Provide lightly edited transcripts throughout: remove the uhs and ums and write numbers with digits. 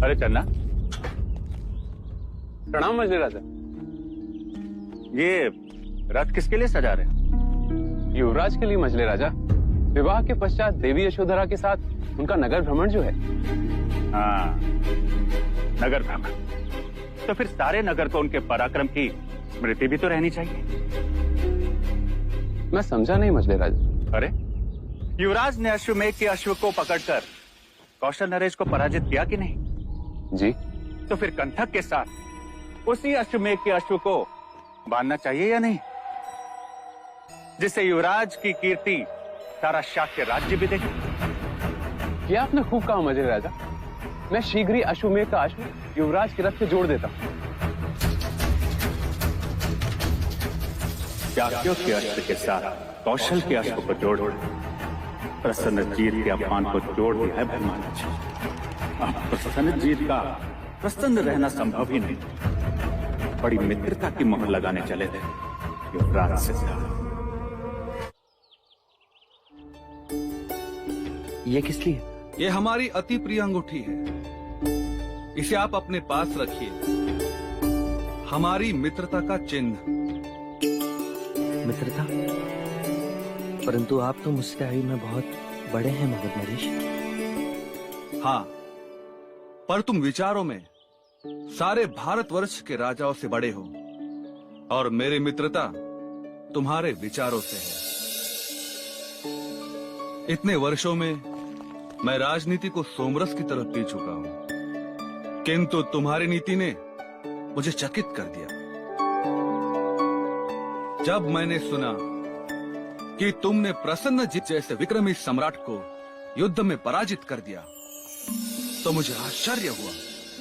अरे चन्ना, प्रणाम मजले राजा। ये रथ किसके लिए सजा रहे हैं? युवराज के लिए मजले राजा। विवाह के पश्चात देवी यशोधरा के साथ उनका नगर भ्रमण जो है। हाँ, नगर भ्रमण। तो फिर सारे नगर को उनके पराक्रम की स्मृति भी तो रहनी चाहिए। मैं समझा नहीं मजले राजा। अरे, युवराज ने अश्वमेघ के अश्व को पकड़कर कौशल नरेश को पराजित किया कि नहीं? जी। तो फिर कंठक के साथ उसी अश्वमेघ के अश्व को बांधना चाहिए या नहीं, जिससे युवराज की कीर्ति सारा शाक्य राज्य भी देखे। ये आपने खूब कहा मजले राजा। मैं शीघ्र ही अश्वमेघ का अश्व युवराज के रथ से जोड़ देता हूँ। शाक्यों के अश्व के साथ कौशल के अश्व को जोड़ प्रसन्नजीत के अपमान को जोड़ दिया है भगवान जी। अब प्रसन्नजीत का प्रसन्न रहना संभव ही नहीं। बड़ी मित्रता की मोहर लगाने चले थे युवराज से। ये किस लिए? ये हमारी अति प्रिय अंगूठी है, इसे आप अपने पास रखिए। हमारी मित्रता का चिन्ह। मित्रता? परंतु आप तो मुझसे आयु में बहुत बड़े हैं मगध नरेश। हाँ, पर तुम विचारों में सारे भारतवर्ष के राजाओं से बड़े हो, और मेरी मित्रता तुम्हारे विचारों से है। इतने वर्षों में मैं राजनीति को सोमरस की तरह पी चुका हूं, किंतु तुम्हारी नीति ने मुझे चकित कर दिया। जब मैंने सुना कि तुमने प्रसन्नजीत जैसे विक्रमी सम्राट को युद्ध में पराजित कर दिया, तो मुझे आश्चर्य हुआ,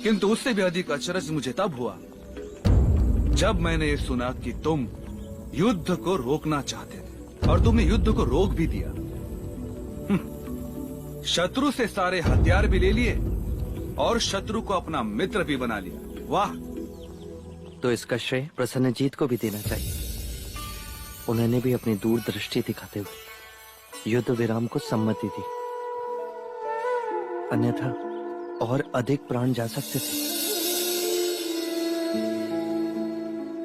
किंतु उससे भी अधिक अचरज मुझे तब हुआ जब मैंने ये सुना कि तुम युद्ध को रोकना चाहते थे, और तुमने युद्ध को रोक भी दिया। शत्रु से सारे हथियार भी ले लिए और शत्रु को अपना मित्र भी बना लिया। वाह! तो इसका श्रेय प्रसन्नजीत को भी देना चाहिए। उन्होंने भी अपनी दूरदृष्टि दिखाते हुए युद्ध विराम को सम्मति दी, अन्यथा और अधिक प्राण जा सकते थे।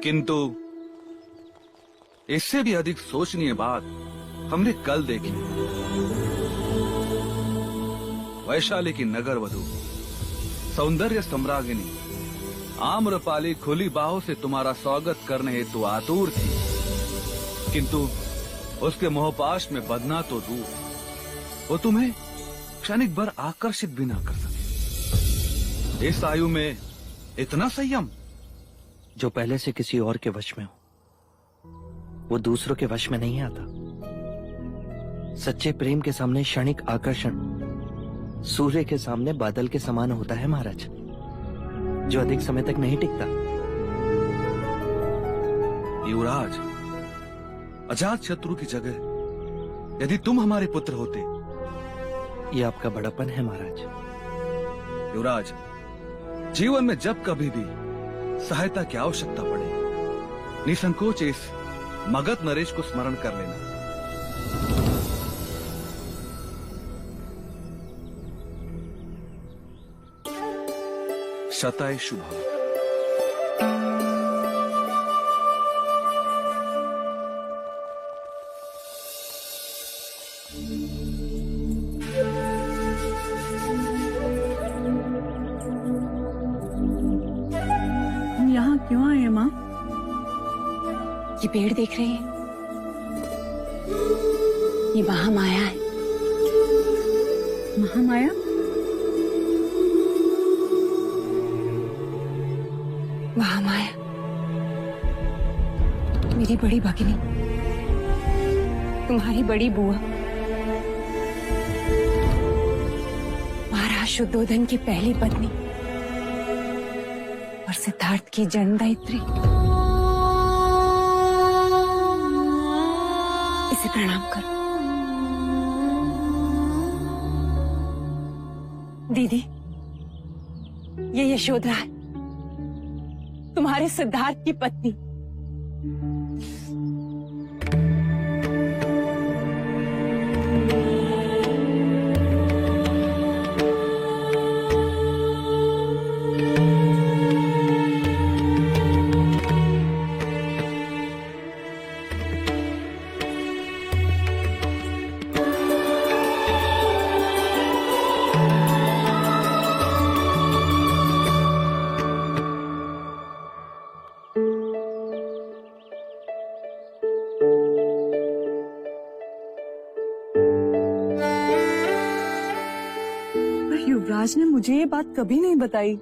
किंतु इससे भी अधिक सोचनीय बात हमने कल देखी। वैशाली की नगर वधू, सौंदर्य सम्रागिनी आम्रपाली खुली बाहों से तुम्हारा स्वागत करने हेतु आतुर थी, किंतु उसके मोहपाश में बंधना तो दूर, वो तुम्हें क्षणिक भर आकर्षित भी ना कर सके। इस आयु में इतना संयम? जो पहले से किसी और के वश में हो, वो दूसरों के वश में नहीं आता। सच्चे प्रेम के सामने क्षणिक आकर्षण सूर्य के सामने बादल के समान होता है महाराज, जो अधिक समय तक नहीं टिकता। युवराज, अजात शत्रु की जगह यदि तुम हमारे पुत्र होते। ये आपका बड़ापन है महाराज। युवराज, जीवन में जब कभी भी सहायता की आवश्यकता पड़े, निसंकोच इस मगध नरेश को स्मरण कर लेना। शताय शुभम। यहाँ क्यों आए माँ? ये पेड़ देख रहे हैं? ये महामाया है। महामाया? महामाया मेरी बड़ी भगिनी, तुम्हारी बड़ी बुआ, महाराज शुद्धोधन की पहली पत्नी और सिद्धार्थ की जन्मदायित्री। इसे प्रणाम करो। दीदी, ये यशोधरा है, तुम्हारे सिद्धार्थ की पत्नी। युवराज ने मुझे ये बात कभी नहीं बताई।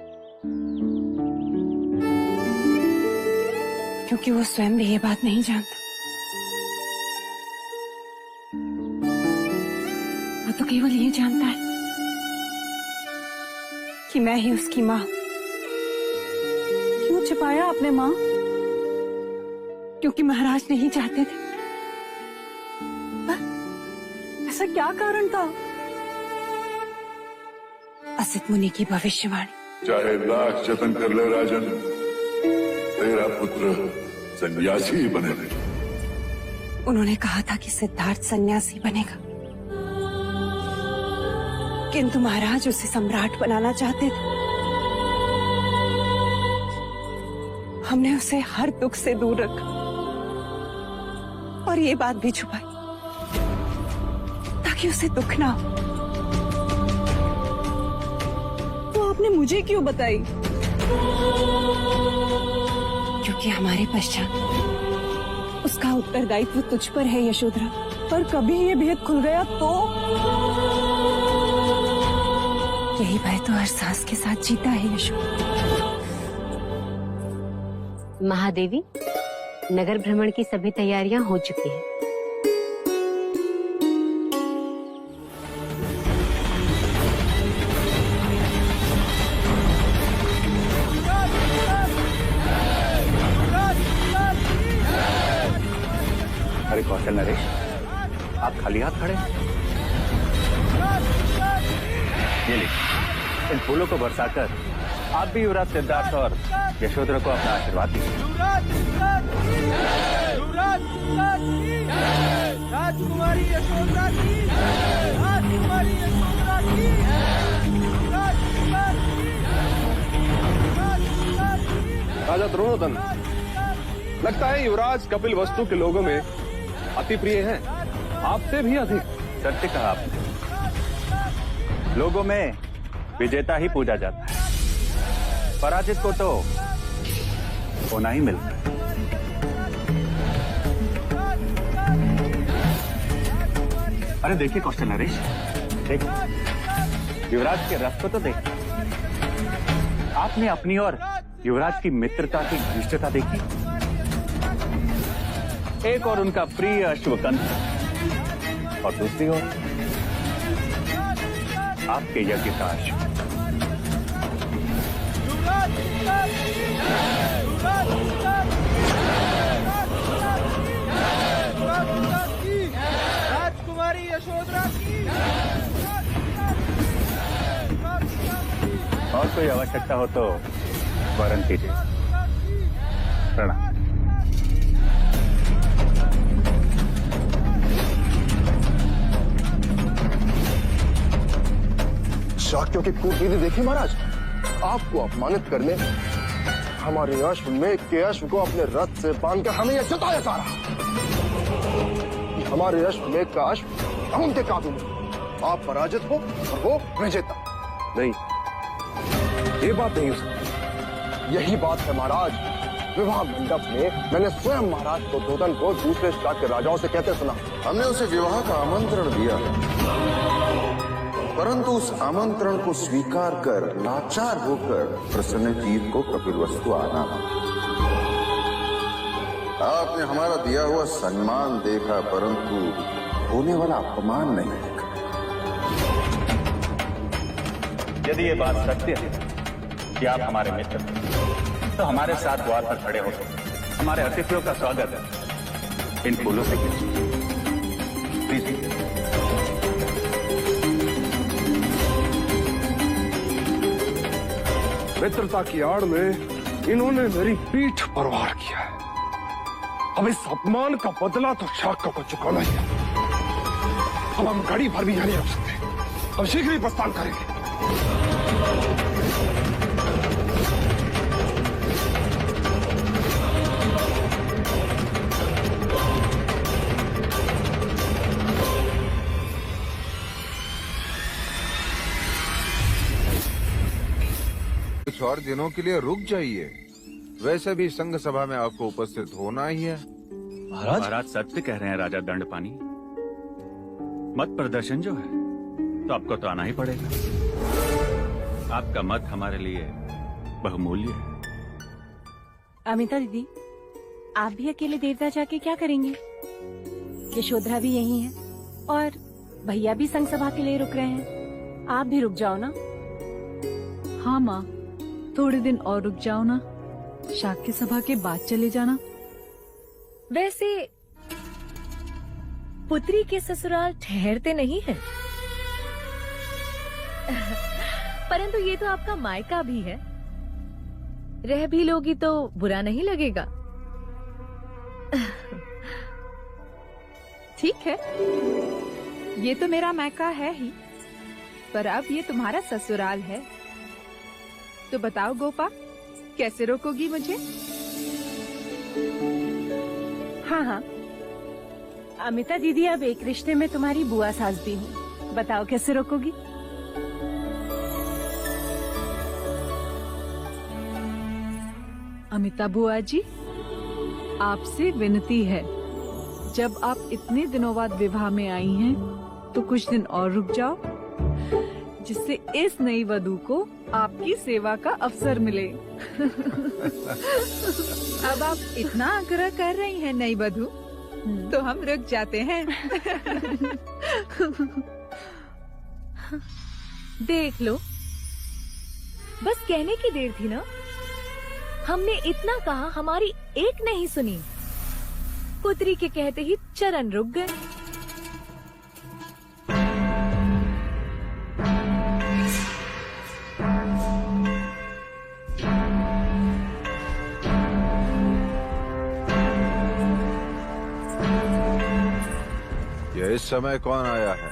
क्योंकि वो स्वयं भी ये बात नहीं जानता। वो तो केवल ये जानता है कि मैं ही उसकी माँ। क्यों छिपाया आपने माँ? क्योंकि महाराज नहीं चाहते थे। ऐसा क्या कारण था? असित मुनि की भविष्यवाणी। चाहे लाख जतन कर ले राजन, तेरा पुत्र सन्यासी ही बनेगा। उन्होंने कहा था कि सिद्धार्थ सन्यासी बनेगा, किंतु महाराज उसे सम्राट बनाना चाहते थे। हमने उसे हर दुख से दूर रखा और ये बात भी छुपाई ताकि उसे दुख ना हो। तो आपने मुझे क्यों बताई? क्योंकि हमारे पश्चात उसका उत्तरदायित्व तुझ पर है यशोधरा। पर कभी ये भेद खुल गया तो? यही भय तो हर सांस के साथ जीता है यशोधरा। महादेवी, नगर भ्रमण की सभी तैयारियां हो चुकी हैं। अरे कौशल नरेश, आप खाली हाथ खड़े हैं? ये लीजिए, इन फूलों को बरसाकर आप भी युवराज सिद्धार्थ और यशोधरा को अपना आशीर्वाद दीजिए। राजकुमारी यशोधरा की, राजकुमारी यशोधरा की, राजा द्रोणोदन, लगता है युवराज कपिल वस्तु के लोगों में अति प्रिय हैं, आपसे भी अधिक। सत्य कहा आपने। लोगों में विजेता ही पूजा जाता है, पराजित को तो होना ही मिलता है। अरे देखिए कौशल नरेश, देखिए युवराज के रथ को तो देखिए। आपने अपनी और युवराज की मित्रता की घनिष्ठता देखी। एक और उनका प्रिय अश्वकंठ और दूसरी ओर आपके यज्ञ का अश्व। राजकुमारी यशोधरा की। और कोई आवश्यकता हो तो वरण कीजिए। प्रणाम। शाक्यों की कूटनीति देखी महाराज। आपको अपमानित करने हमारे अश्वमेघ के अश्व को अपने रथ से बांधकर हमें यह जताया जा रहा कि हमारे अश्वमेघ का अश्व हम उनके काबू में। आप पराजित हो और वो विजेता। नहीं, ये बात नहीं हो सकती। यही बात है महाराज। विवाह मंडप में मैंने स्वयं महाराज को दोदन को दूसरे शाक के राजाओं से कहते सुना। हमने उसे विवाह का आमंत्रण दिया, परंतु उस आमंत्रण को स्वीकार कर लाचार होकर प्रसन्नजीत को कपिलवस्तु आना। आपने हमारा दिया हुआ सम्मान देखा, परंतु होने वाला अपमान नहीं देखा। यदि ये बात सत्य है कि आप हमारे मित्र हैं, तो हमारे साथ द्वार पर खड़े होकर हमारे अतिथियों का स्वागत है इन फूलों से कीजिए। प्लीज। मित्रता की आड़ में इन्होंने मेरी पीठ पर वार किया है। अब इस अपमान का बदला तो शाक्य को चुकाना ही है। अब हम घड़ी भर भी यहां नहीं रुक सकते। हम शीघ्र ही प्रस्थान करेंगे। कुछ और दिनों के लिए रुक जाइए। वैसे भी संघ सभा में आपको उपस्थित होना ही है। महाराज सत्य कह रहे हैं राजा दंडपानी। मत प्रदर्शन जो है तो आपको तो आना ही पड़ेगा। आपका मत हमारे लिए बहुमूल्य है। अमिता दीदी, आप भी अकेले देवता जाके क्या करेंगे? यशोधरा भी यही है और भैया भी संग सभा के लिए रुक रहे हैं। आप भी रुक जाओ ना। हाँ माँ, थोड़े दिन और रुक जाओ ना, शाक्य सभा के बाद चले जाना। वैसे पुत्री के ससुराल ठहरते नहीं है, परंतु ये तो आपका मायका भी है, रह भी लोगी तो बुरा नहीं लगेगा। ठीक है, ये तो मेरा मायका है ही, पर अब ये तुम्हारा ससुराल है, तो बताओ गोपा, कैसे रोकोगी मुझे? हाँ हाँ, अमिता दीदी अब एक रिश्ते में तुम्हारी बुआ सास भी हूँ, बताओ कैसे रोकोगी? अमिता बुआ जी, आपसे विनती है, जब आप इतने दिनों बाद विवाह में आई हैं, तो कुछ दिन और रुक जाओ, जिससे इस नई वधू को आपकी सेवा का अवसर मिले। अब आप इतना आग्रह कर रही हैं नई वधू, तो हम रुक जाते हैं। देख लो, बस कहने की देर थी ना, हमने इतना कहा, हमारी एक नहीं सुनी, पुत्री के कहते ही चरण रुक गए। ये इस समय कौन आया है?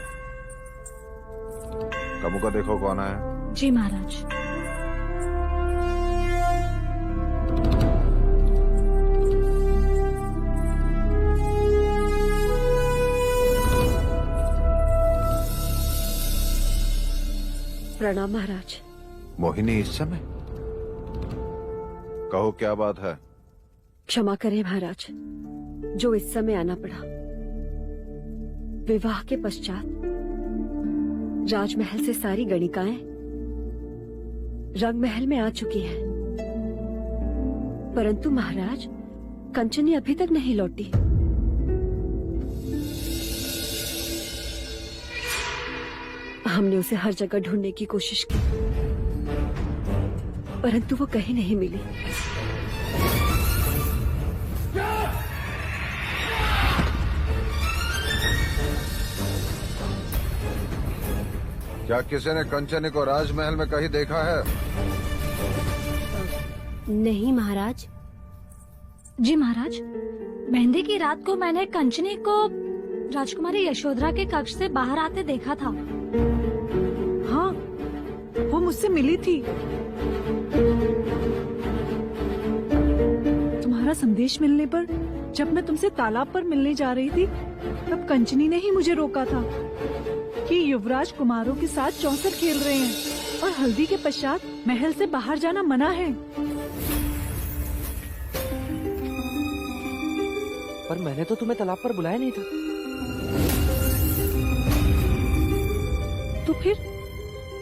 कमु का देखो कौन आया। जी महाराज। प्रणाम महाराज। मोहिनी इस समय? कहो क्या बात है? क्षमा करें महाराज, जो इस समय आना पड़ा। विवाह के पश्चात राजमहल से सारी गणिकाएं रंग महल में आ चुकी हैं, परंतु महाराज कंचनी अभी तक नहीं लौटी। हमने उसे हर जगह ढूंढने की कोशिश की, परंतु वो कहीं नहीं मिली। क्या किसी ने कंचनी को राजमहल में कहीं देखा है? नहीं महाराज। जी महाराज, मेहंदी की रात को मैंने कंचनी को राजकुमारी यशोधरा के कक्ष से बाहर आते देखा था। हाँ, वो मुझसे मिली थी। तुम्हारा संदेश मिलने पर जब मैं तुमसे तालाब पर मिलने जा रही थी, तब कंचनी ने ही मुझे रोका था कि युवराज कुमारों के साथ चौसर खेल रहे हैं और हल्दी के पश्चात महल से बाहर जाना मना है। पर मैंने तो तुम्हें तालाब पर बुलाया नहीं था। तो फिर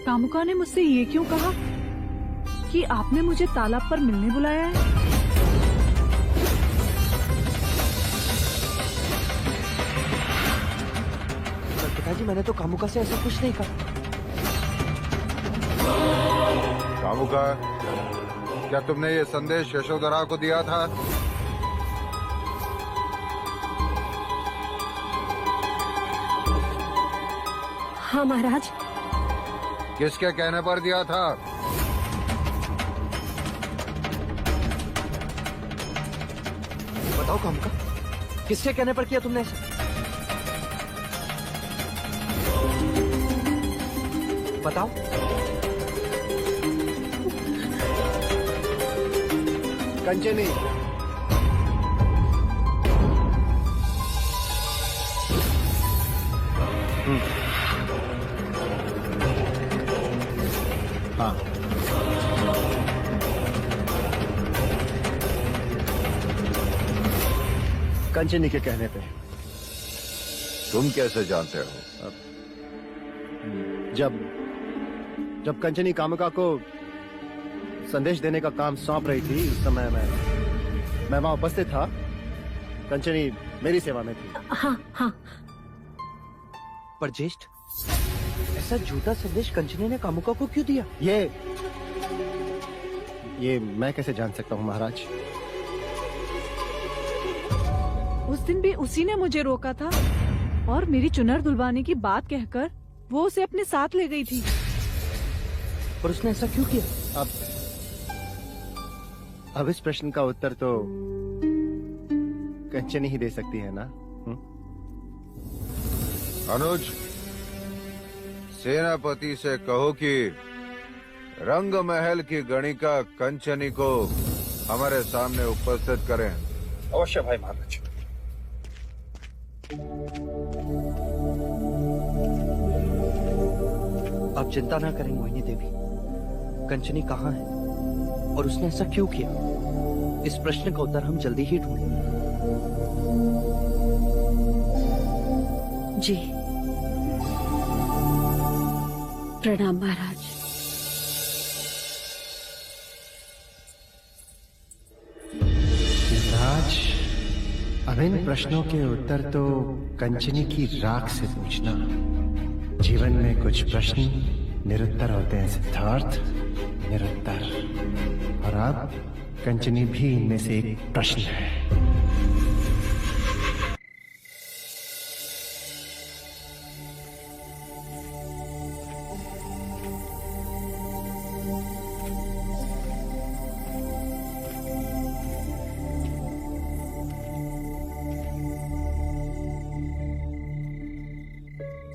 कामुका ने मुझसे ये क्यों कहा कि आपने मुझे तालाब पर मिलने बुलाया है? पिताजी, मैंने तो कामुका से ऐसा कुछ नहीं कहा। कामुका, क्या तुमने ये संदेश यशोधरा को दिया था? हाँ महाराज। किसके कहने पर दिया था? बताओ कामुका, किसके कहने पर किया तुमने ऐसा? बताओ। कंचनी, हाँ, कंचनी के कहने पे। तुम कैसे जानते हो? जब कंचनी कामुका को संदेश देने का काम सौंप रही थी उस समय मैं वहां उपस्थित था। कंचनी मेरी सेवा में थी। हाँ हाँ। पर ज्येष्ठ, ऐसा झूठा संदेश कंचनी ने कामुका को क्यों दिया? ये मैं कैसे जान सकता हूँ महाराज? उस दिन भी उसी ने मुझे रोका था और मेरी चुनर धुलवाने की बात कहकर वो उसे अपने साथ ले गई थी। पर उसने ऐसा क्यों किया? अब इस प्रश्न का उत्तर तो कंचनी ही दे सकती है ना? अनुज, सेनापति से कहो कि रंग महल की गणिका कंचनी को हमारे सामने उपस्थित करें। अवश्य भाई महाराज। आप चिंता ना करें मोहिनी देवी। कंचनी कहाँ है और उसने ऐसा क्यों किया, इस प्रश्न का उत्तर हम जल्दी ही ढूंढेंगे। जी प्रणाम महाराज। युवराज, अब इन प्रश्नों के उत्तर तो कंचनी की राख से पूछना। जीवन में कुछ प्रश्न निरुत्तर होते हैं सिद्धार्थ, निरुत्तर। और अब कंचनी भी इनमें से एक प्रश्न है।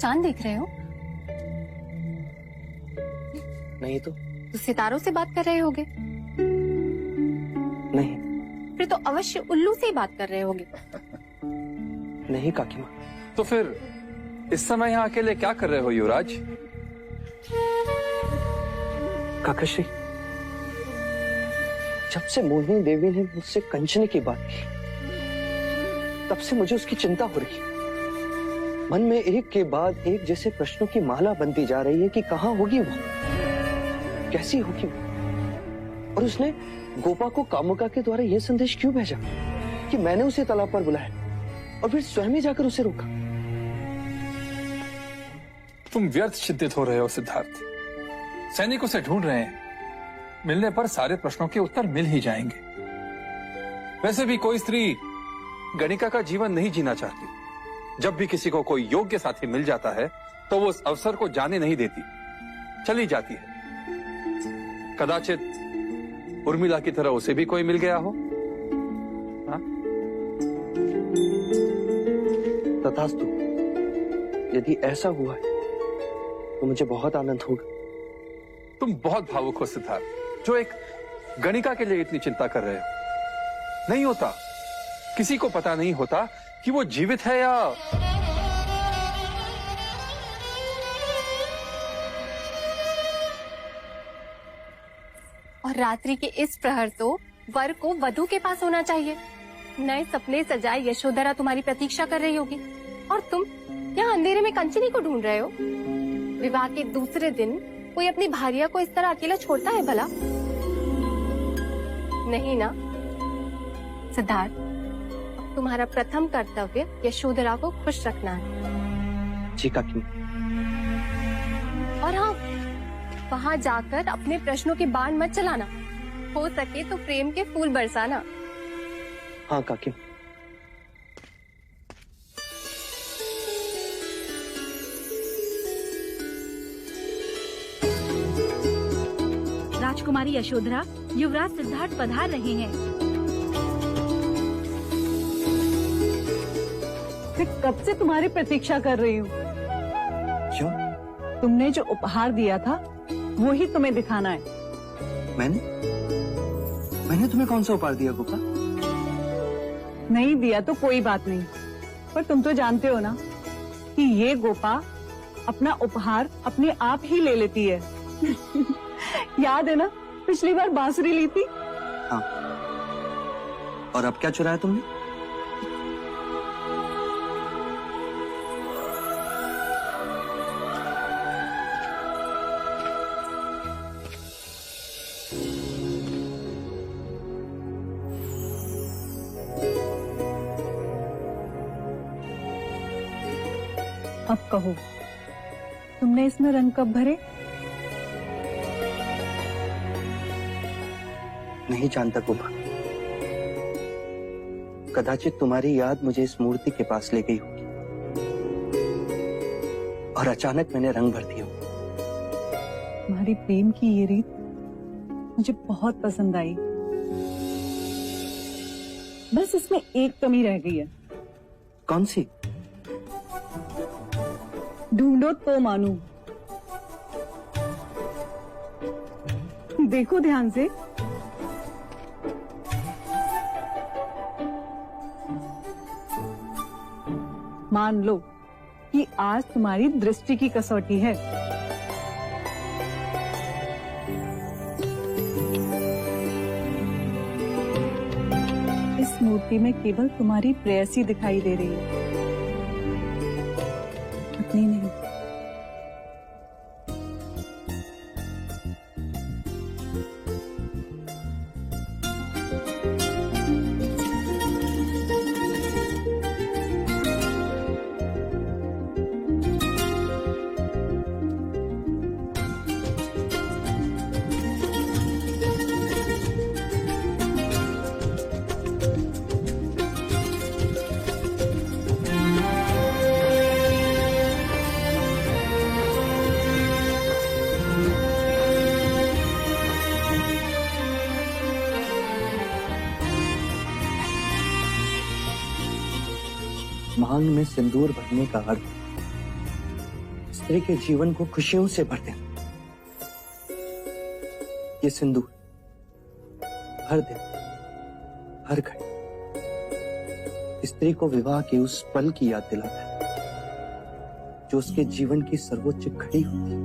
चांद देख रहे हो? नहीं तो सितारों से बात कर रहे होगे? नहीं। फिर तो अवश्य उल्लू से ही बात कर रहे होगे। नहीं काकी माँ। तो फिर इस समय यहाँ अकेले क्या कर रहे हो युवराज? काकाश्री, जब से मोहिनी देवी ने मुझसे कंचनी की बात की, तब से मुझे उसकी चिंता हो रही है। मन में एक के बाद एक जैसे प्रश्नों की माला बनती जा रही है कि कहाँ होगी वो, कैसी होगी वो। और उसने गोपा को कामुका के द्वारा यह संदेश क्यों भेजा कि मैंने उसे तालाब पर बुलाया और फिर स्वयं ही जाकर उसे रोका? तुम व्यर्थ चिंतित हो रहे हो सिद्धार्थ। सैनिक उसे ढूंढ रहे हैं। मिलने पर सारे प्रश्नों के उत्तर मिल ही जाएंगे। वैसे भी कोई स्त्री गणिका का जीवन नहीं जीना चाहती। जब भी किसी को कोई योग्य साथी मिल जाता है तो वो उस अवसर को जाने नहीं देती, चली जाती है। कदाचित उर्मिला की तरह उसे भी कोई मिल गया हो। हाँ? तथास्तु, यदि ऐसा हुआ है तो मुझे बहुत आनंद होगा। तुम बहुत भावुक हो सिद्धार्थ, जो एक गणिका के लिए इतनी चिंता कर रहे हो। नहीं होता, किसी को पता नहीं होता कि वो जीवित है या और रात्रि के इस प्रहर तो वर को वधु के पास होना चाहिए। नए सपने सजाए यशोधरा तुम्हारी प्रतीक्षा कर रही होगी और तुम यहाँ अंधेरे में कंचनी को ढूंढ रहे हो। विवाह के दूसरे दिन कोई अपनी भार्या को इस तरह अकेला छोड़ता है भला? नहीं ना सिद्धार्थ, अब तुम्हारा प्रथम कर्तव्य यशोधरा को खुश रखना है। जी काकी। और हाँ, वहाँ जाकर अपने प्रश्नों के बाण मत चलाना। हो सके तो प्रेम के फूल बरसाना। हाँ काकी। राजकुमारी यशोधरा, युवराज सिद्धार्थ पधार रहे हैं। मैं कब से तुम्हारी प्रतीक्षा कर रही हूँ। क्यों? तुमने जो उपहार दिया था वो ही तुम्हें दिखाना है। मैंने तुम्हें कौन सा उपहार दिया गोपा? नहीं दिया तो कोई बात नहीं, पर तुम तो जानते हो ना कि ये गोपा अपना उपहार अपने आप ही ले लेती है। याद है ना, पिछली बार बांसुरी ली थी। हाँ। और अब क्या चुराया तुमने? अब कहो, तुमने इसमें रंग कब भरे? नहीं जानता गोपा। कदाचित तुम्हारी याद मुझे इस मूर्ति के पास ले गई होगी और अचानक मैंने रंग भर दिया। तुम्हारी प्रेम की ये रीत मुझे बहुत पसंद आई। बस इसमें एक कमी रह गई है। कौन सी? ढूंढो तो मानू। देखो ध्यान से। मान लो कि आज तुम्हारी दृष्टि की कसौटी है। इस मूर्ति में केवल तुम्हारी प्रेयसी दिखाई दे रही है, पत्नी नहीं। मांग में सिंदूर भरने का अर्थ स्त्री के जीवन को खुशियों से भर देना। ये सिंदूर हर दिन हर घड़ी स्त्री को विवाह के उस पल की याद दिलाता है जो उसके जीवन की सर्वोच्च घड़ी होती है।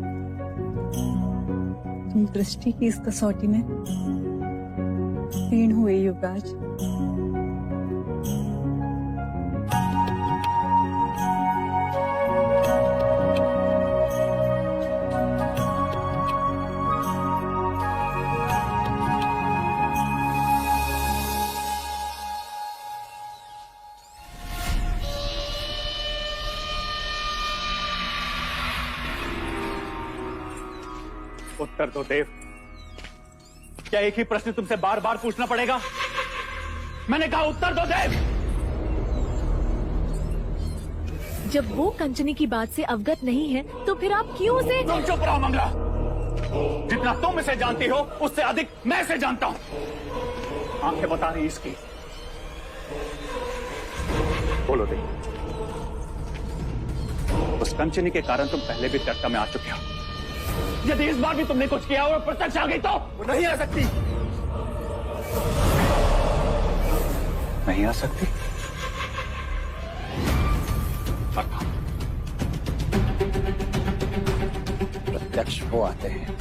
तुम दृष्टि की इस कसौटी में तीन हुए युवराज। उत्तर दो देव। क्या एक ही प्रश्न तुमसे बार बार पूछना पड़ेगा? मैंने कहा उत्तर दो देव। जब वो कंचनी की बात से अवगत नहीं है तो फिर आप क्यों उसे? तुम चुप रहो मंगला। जितना तुम इसे जानती हो उससे अधिक मैं इसे जानता हूं। आंखें बता रही इसकी। बोलो देव, उस कंचनी के कारण तुम पहले भी चर्चा में आ चुके हो। यदि इस बार भी तुमने कुछ किया और प्रत्यक्ष आ गई तो वो नहीं आ सकती। नहीं आ सकती? प्रत्यक्ष वो आते हैं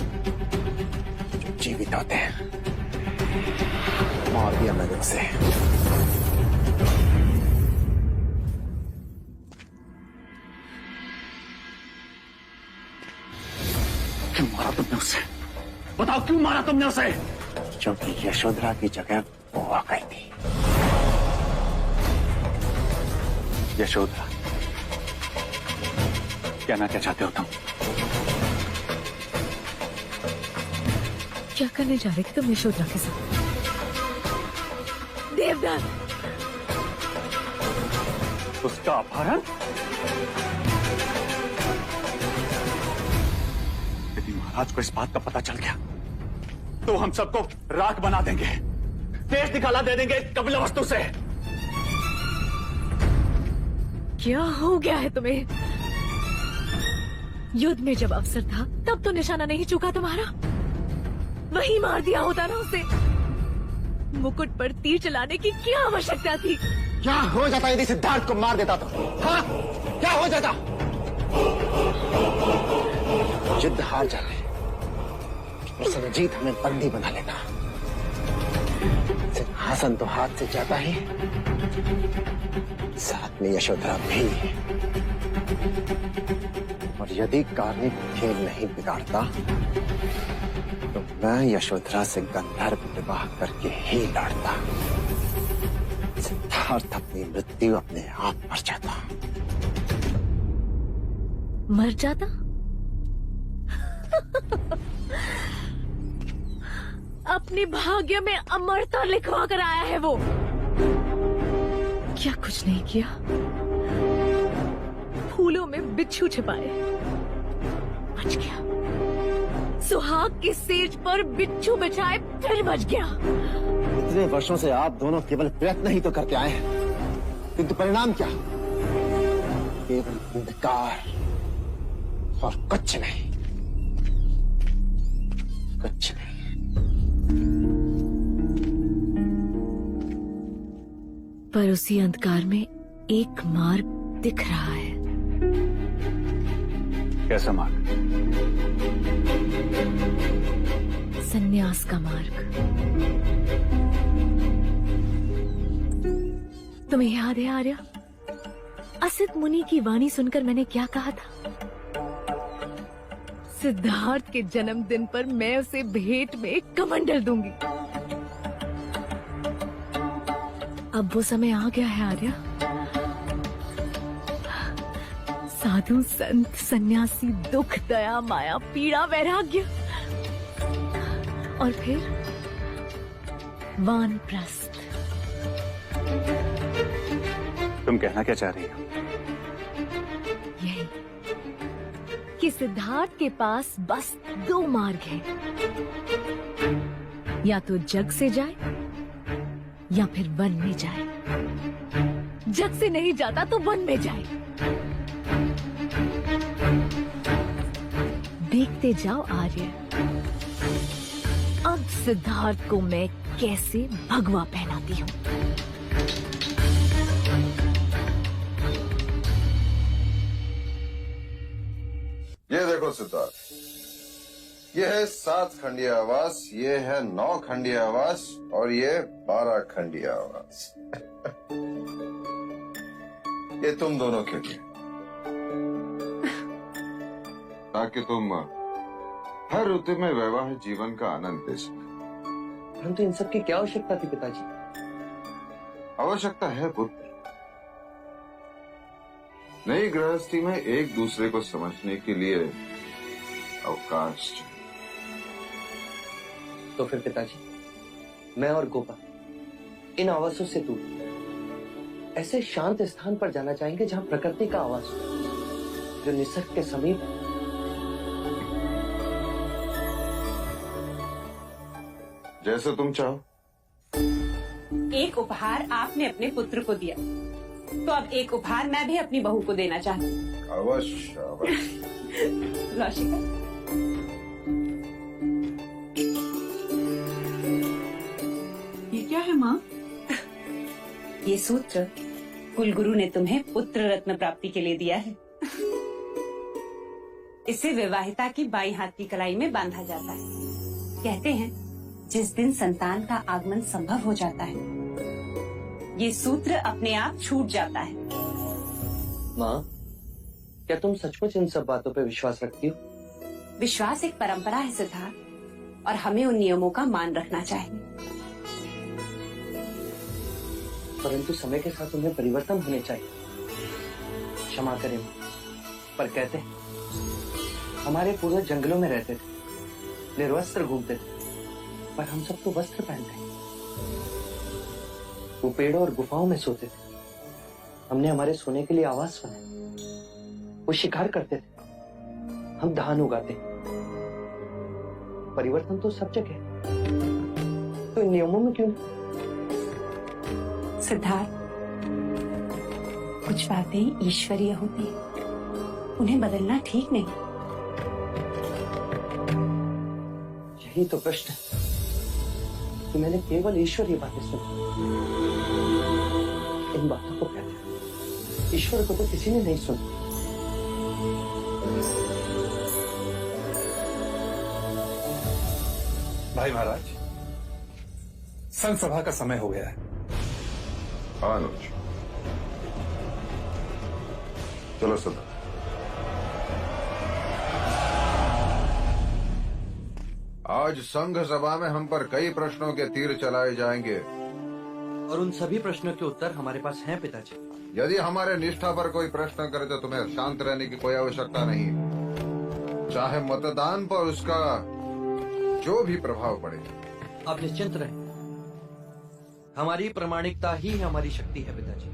जो जीवित होते हैं। मार दिया मैंने उसे। क्यों मारा तुमने उसे? बताओ क्यों मारा तुमने उसे? क्योंकि यशोधरा की जगह वो आ गई थी। यशोधरा, कहना क्या चाहते हो तुम? क्या करने जा रहे थे तुम यशोधरा के साथ? देवदान, उसका अपहरण? महाराज को इस बात का पता चल गया तो हम सबको राख बना देंगे, देश निकाला दे देंगे कपिल वस्तु से। क्या हो गया है तुम्हें? युद्ध में जब अवसर था तब तो निशाना नहीं चूका तुम्हारा। वही मार दिया होता ना उसे। मुकुट पर तीर चलाने की क्या आवश्यकता थी? क्या हो जाता यदि सिद्धार्थ को मार देता तो? हाँ, क्या हो जाता? युद्ध हार जाते और संजीत हमें बंदी बना लेना। सिंहासन तो हाथ से जाता ही, साथ में यशोधरा भी। और यदि कार्य खेल नहीं बिगाड़ता तो मैं यशोधरा से गंधर्व विवाह करके ही लड़ता। सिद्धार्थ अपनी मृत्यु अपने आप मर जाता। मर जाता? अपने भाग्य में अमरता लिखवा कर आया है वो। क्या कुछ नहीं किया, फूलों में बिच्छू छिपाए, बच गया। सुहाग के सेज पर बिच्छू बिछाए, फिर बच गया। इतने वर्षों से आप दोनों केवल प्रयत्न ही तो करते आए हैं, किंतु परिणाम क्या? केवल अंधकार और कुछ नहीं, कुछ नहीं। पर उसी अंधकार में एक मार्ग दिख रहा है। कैसा मार्ग? संन्यास का मार्ग। तुम्हें याद है आर्या, असित मुनि की वाणी सुनकर मैंने क्या कहा था? सिद्धार्थ के जन्मदिन पर मैं उसे भेंट में एक कमंडल दूंगी। अब वो समय आ गया है आर्या। साधु संत सन्यासी, दुख दया माया पीड़ा वैराग्य, और फिर वानप्रस्थ। तुम कहना क्या चाह रही हो? यही कि सिद्धार्थ के पास बस 2 मार्ग हैं, या तो जग से जाए या फिर वन में जाए। जग से नहीं जाता तो वन में जाए। देखते जाओ आर्य, अब सिद्धार्थ को मैं कैसे भगवा पहनाती हूँ। ये देखो सिद्धार्थ, ये है 7 खंडीय आवास, ये है 9 खंडीय आवास और ये 12 खंडीय आवास। ये तुम दोनों के लिए, ताकि तुम हर ऋतु में वैवाहिक जीवन का आनंद ले सको। परंतु इन सब की क्या आवश्यकता थी पिताजी? आवश्यकता है पुत्र, नई गृहस्थी में एक दूसरे को समझने के लिए अवकाश चाहिए। तो फिर पिताजी, मैं और गोपा इन आवासों से दूर ऐसे शांत स्थान पर जाना चाहेंगे जहां प्रकृति का आवास हो, जो निसर्ग के समीप है। जैसे तुम चाहो। एक उपहार आपने अपने पुत्र को दिया, तो अब एक उपहार मैं भी अपनी बहू को देना चाहती हूँ। अवश्य अवश्य। राशिका, ये क्या है माँ? ये सूत्र कुलगुरु ने तुम्हें पुत्र रत्न प्राप्ति के लिए दिया है। इसे विवाहिता की बाईं हाथ की कलाई में बांधा जाता है। कहते हैं जिस दिन संतान का आगमन संभव हो जाता है, ये सूत्र अपने आप छूट जाता है। माँ, क्या तुम सचमुच इन सब बातों पे विश्वास रखती हो? विश्वास एक परंपरा है सिद्धार्थ, और हमें उन नियमों का मान रखना चाहिए। परंतु समय के साथ उन्हें परिवर्तन होने चाहिए। क्षमा करें, पर कहते हैं हमारे पूर्वज जंगलों में रहते थे, निर्वस्त्र घूमते थे, पर हम सब तो वस्त्र पहनते हैं। वो पेड़ों और गुफाओं में सोते थे, हमने हमारे सोने के लिए आवास बनाए। वो शिकार करते थे, हम धान उगाते। परिवर्तन तो सब जगह है, तो इन नियमों में क्यों? सिद्धार्थ, कुछ बातें ईश्वरीय होती हैं, उन्हें बदलना ठीक नहीं। यही तो प्रश्न है कि मैंने केवल ईश्वरीय बातें सुनी। इन बातों को कहते हैं ईश्वर को तो किसी ने नहीं सुना। भाई महाराज, संत सभा का समय हो गया है। अनुज, चलो सदा। आज संघ सभा में हम पर कई प्रश्नों के तीर चलाए जाएंगे, और उन सभी प्रश्नों के उत्तर हमारे पास हैं पिताजी। यदि हमारे निष्ठा पर कोई प्रश्न करे तो तुम्हें शांत रहने की कोई आवश्यकता नहीं, चाहे मतदान पर उसका जो भी प्रभाव पड़े। आप निश्चिंत रहें, हमारी प्रामाणिकता ही हमारी शक्ति है पिताजी।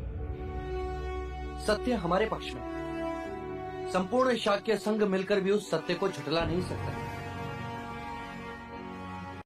सत्य हमारे पक्ष में, संपूर्ण शाक्य संघ मिलकर भी उस सत्य को झुठला नहीं सकता।